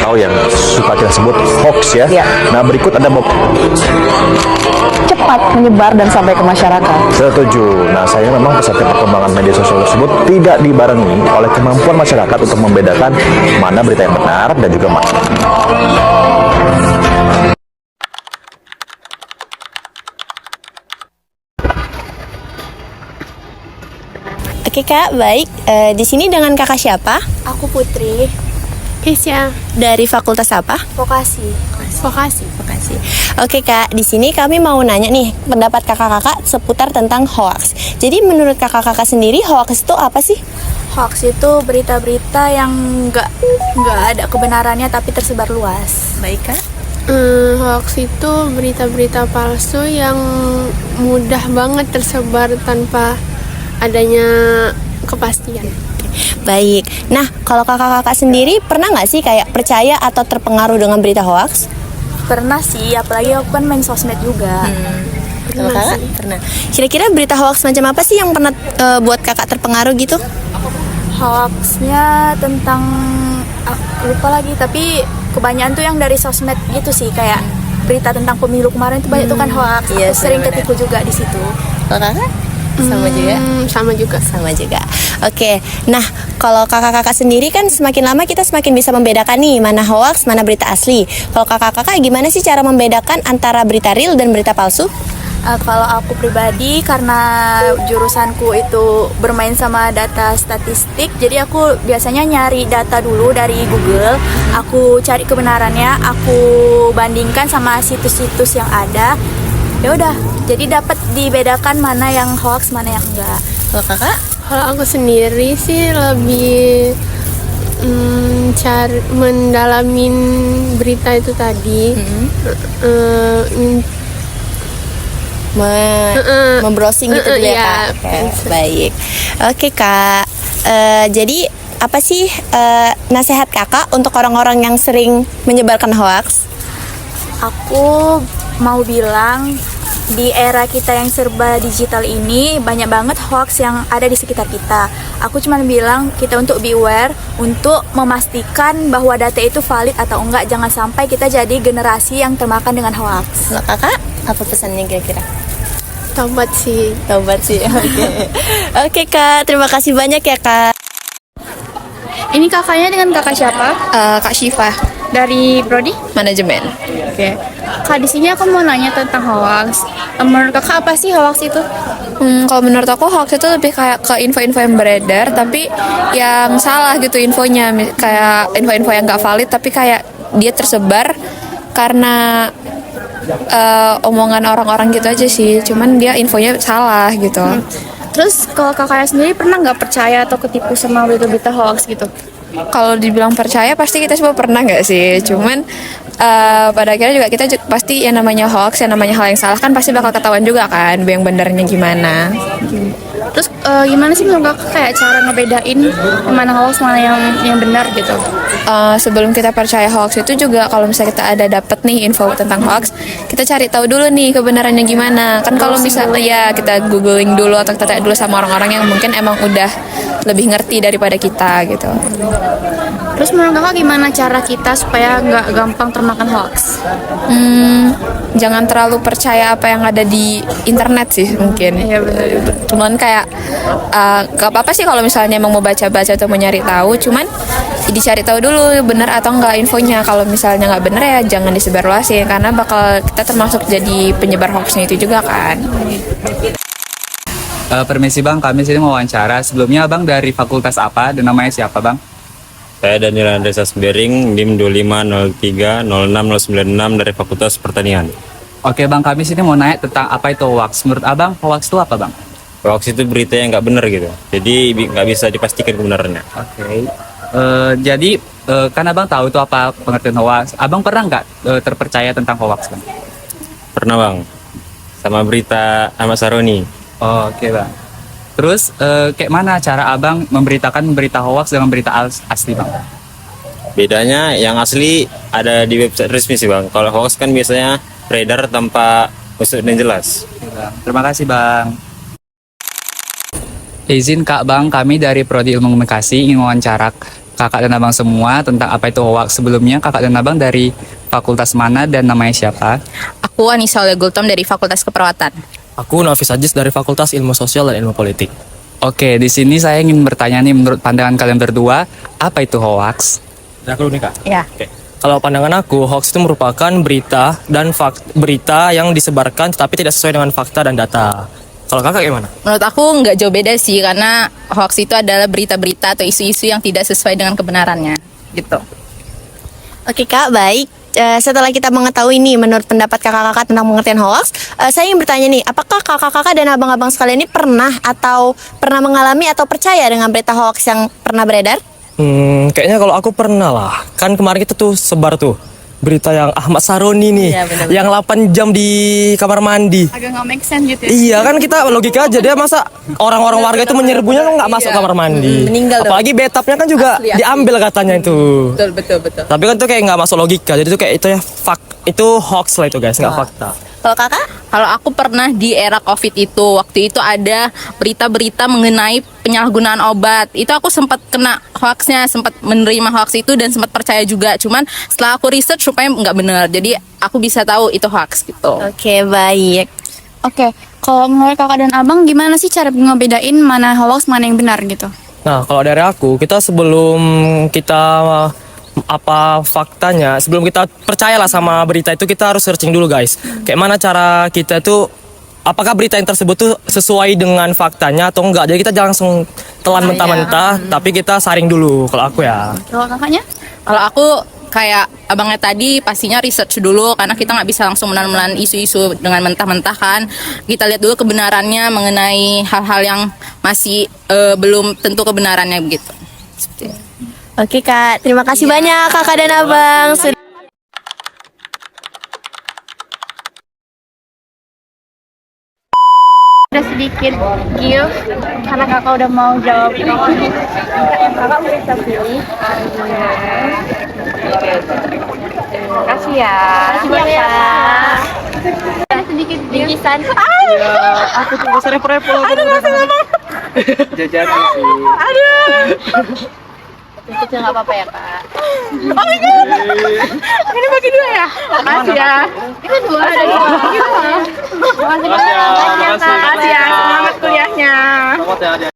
atau yang suka kita sebut hoax ya. Nah, berikut ada cepat menyebar dan sampai ke masyarakat. setuju. Nah, saya memang pesatnya perkembangan media sosial tersebut tidak dibarengi oleh kemampuan masyarakat untuk membedakan mana berita yang benar dan juga mana. Oke Kak, baik. Di sini dengan Kakak siapa? Aku Putri, Kesia, Dari fakultas apa? vokasi. vokasi. Oke Kak, di sini kami mau nanya nih pendapat kakak-kakak seputar tentang hoax. Jadi menurut kakak-kakak sendiri hoax itu apa sih? Hoax itu berita-berita yang nggak ada kebenarannya tapi tersebar luas. Baik Kak. Hoax itu berita-berita palsu yang mudah banget tersebar tanpa adanya kepastian. Baik. Nah, kalau kakak-kakak sendiri pernah nggak sih kayak percaya atau terpengaruh dengan berita hoax? Pernah sih, apalagi aku kan main sosmed juga. Kalau kakak pernah. Kira-kira berita hoax macam apa sih yang pernah buat kakak terpengaruh gitu? Hoaxnya tentang aku lupa lagi, tapi kebanyakan tuh yang dari sosmed gitu sih, kayak berita tentang pemilu kemarin itu banyak tuh kan hoax. Iya, Aku sering benar-benar. ketipu juga di situ. Kalau kakak? Sama juga? Sama juga. Oke, nah kalau kakak-kakak sendiri kan semakin lama kita semakin bisa membedakan nih mana hoax, mana berita asli. Kalau kakak-kakak gimana sih cara membedakan antara berita real dan berita palsu? Kalau aku pribadi, karena jurusanku itu bermain sama data statistik, jadi aku biasanya nyari data dulu dari Google. Aku cari kebenarannya, aku bandingkan sama situs-situs yang ada. Ya udah, jadi dapat dibedakan mana yang hoax, mana yang enggak. Kalau kakak? Kalau aku sendiri sih lebih cari mendalamin berita itu tadi. Membrowsing gitu dulu ya Iya, Kak? Oke, baik. Oke Kak, jadi apa sih nasihat kakak untuk orang-orang yang sering menyebarkan hoax? Aku mau bilang, di era kita yang serba digital ini banyak banget hoax yang ada di sekitar kita. Aku cuma bilang kita untuk beware, untuk memastikan bahwa data itu valid atau enggak. Jangan sampai kita jadi generasi yang termakan dengan hoax. Kalau kakak, apa pesannya kira-kira? Tobat sih. Tobat sih, oke. Oke Kak, terima kasih banyak ya Kak. Ini kakaknya dengan kakak siapa? Kak Syifa, Dari prodi? manajemen. Oke. Kak, di sini aku mau nanya tentang hoax. Menurut kakak apa sih hoax itu? Kalau menurut aku hoax itu lebih kayak ke info-info yang beredar tapi yang salah gitu infonya, kayak info-info yang nggak valid tapi kayak dia tersebar karena omongan orang-orang gitu aja sih, cuman dia infonya salah gitu. Terus kalau kakaknya sendiri pernah nggak percaya atau ketipu sama berita-berita hoax gitu? Kalau dibilang percaya pasti kita semua pernah nggak sih, cuman pada akhirnya juga kita pasti yang namanya hoax, yang namanya hal yang salah kan pasti bakal ketahuan juga kan yang benernya gimana. Terus gimana sih menurut kakak kayak cara ngebedain mana hoax mana yang benar gitu? Sebelum kita percaya hoax itu juga kalau misalnya kita ada dapet nih info tentang hoax, kita cari tahu dulu nih kebenarannya gimana. Kan kalau misalnya ya kita googling dulu atau kita tanya dulu sama orang-orang yang mungkin emang udah lebih ngerti daripada kita gitu. Terus menurut kakak gimana cara kita supaya nggak gampang termakan hoax? Jangan terlalu percaya apa yang ada di internet sih mungkin. Iya benar. Cuman kayak gak apa-apa sih kalau misalnya emang mau baca-baca atau mau nyari tahu, cuman dicari tahu dulu benar atau enggak infonya. Kalau misalnya nggak benar ya jangan disebarluasin karena bakal kita termasuk jadi penyebar hoaxnya itu juga kan. Permisi Bang, kami sini mau wawancara. Sebelumnya Bang dari fakultas apa dan namanya siapa Bang? Saya Daniel Andreas Asbering, NIM 250306096 dari Fakultas Pertanian. Oke Bang, kami sini mau nanya tentang apa itu hoax. Menurut Abang, hoax itu apa Bang? Hoax itu berita yang nggak benar gitu, jadi nggak bisa dipastikan kebenarannya. Oke. Jadi kan Abang tahu itu apa pengertian hoax. Abang pernah nggak terpercaya tentang hoax Bang? Pernah Bang, sama berita Ahmad Saroni. Oke Bang. Terus kayak mana cara Abang memberitakan berita hoax dengan berita asli Bang? Bedanya yang asli ada di website resmi sih Bang. Kalau hoax kan biasanya beredar tanpa maksud yang jelas. Oke, Bang. Terima kasih Bang. Izin Kak Bang, kami dari Prodi Ilmu Komunikasi ingin wawancara kakak dan abang semua tentang apa itu hoax. Sebelumnya kakak dan abang dari fakultas mana dan namanya siapa? Aku Anissa Aulia Gultom dari Fakultas Keperawatan. Aku Nafis Ajis dari Fakultas Ilmu Sosial dan Ilmu Politik. Oke, di sini saya ingin bertanya nih, menurut pandangan kalian berdua, apa itu hoax? Aku dulu nih Kak. Ya. Oke. Kalau pandangan aku, hoax itu merupakan berita dan berita yang disebarkan tetapi tidak sesuai dengan fakta dan data. Kalau kakak gimana? Menurut aku nggak jauh beda sih, karena hoax itu adalah berita-berita atau isu-isu yang tidak sesuai dengan kebenarannya, gitu. Oke Kak, baik. Setelah kita mengetahui nih menurut pendapat kakak-kakak tentang pengertian hoax, saya ingin bertanya nih, apakah kakak-kakak dan abang-abang sekalian ini pernah mengalami atau percaya dengan berita hoax yang pernah beredar? Kayaknya kalau aku pernah lah. Kan kemarin kita tuh sebar tuh berita yang Ahmad Saroni nih, Iya, benar-benar. yang 8 jam di kamar mandi. Agak nggak make sense gitu ya. Iya kan, kita logika aja, dia masa orang-orang warga itu menyerbunya nggak masuk kamar mandi. meninggal dong. Apalagi bathtubnya kan juga Asli. diambil katanya itu. Betul. Tapi kan tuh kayak nggak masuk logika. Jadi tuh kayak itu ya itu hoax lah itu guys, nggak fakta. Kalau kakak? Kalau aku pernah di era COVID itu, waktu itu ada berita-berita mengenai penyalahgunaan obat. Itu aku sempat kena hoaxnya, sempat menerima hoax itu dan sempat percaya juga. Cuman setelah aku research supaya nggak benar, jadi aku bisa tahu itu hoax gitu. Oke, baik. Oke, kalau menurut kakak dan abang gimana sih cara ngebedain mana hoax mana yang benar gitu? Nah, kalau dari aku, kita sebelum kita apa faktanya, sebelum kita percayalah sama berita itu, kita harus searching dulu guys. Kayak mana cara kita tuh, apakah berita yang tersebut tuh sesuai dengan faktanya atau enggak. Jadi kita jangan langsung telan mentah-mentah, tapi kita saring dulu kalau aku ya. Kalau kakaknya? Kalau aku kayak abangnya tadi, pastinya research dulu karena kita nggak bisa langsung menelan isu-isu dengan mentah-mentah kan. Kita lihat dulu kebenarannya mengenai hal-hal yang masih belum tentu kebenarannya begitu. Seperti itu. Oke Kak, terima kasih banyak kakak dan abang. Ada sedikit gift karena kakak udah mau jawab. Kakak bisa pilih. Terima kasih ya. Terima kasih banyak. Ada sedikit bingkisan. Aku tuh gak usah repot-repot. Jajan sih. Itu nggak apa-apa ya kak. Ini bagi dua ya? Makasih ya. Itu dua, ada dua. Makasih ya. Semangat kuliahnya.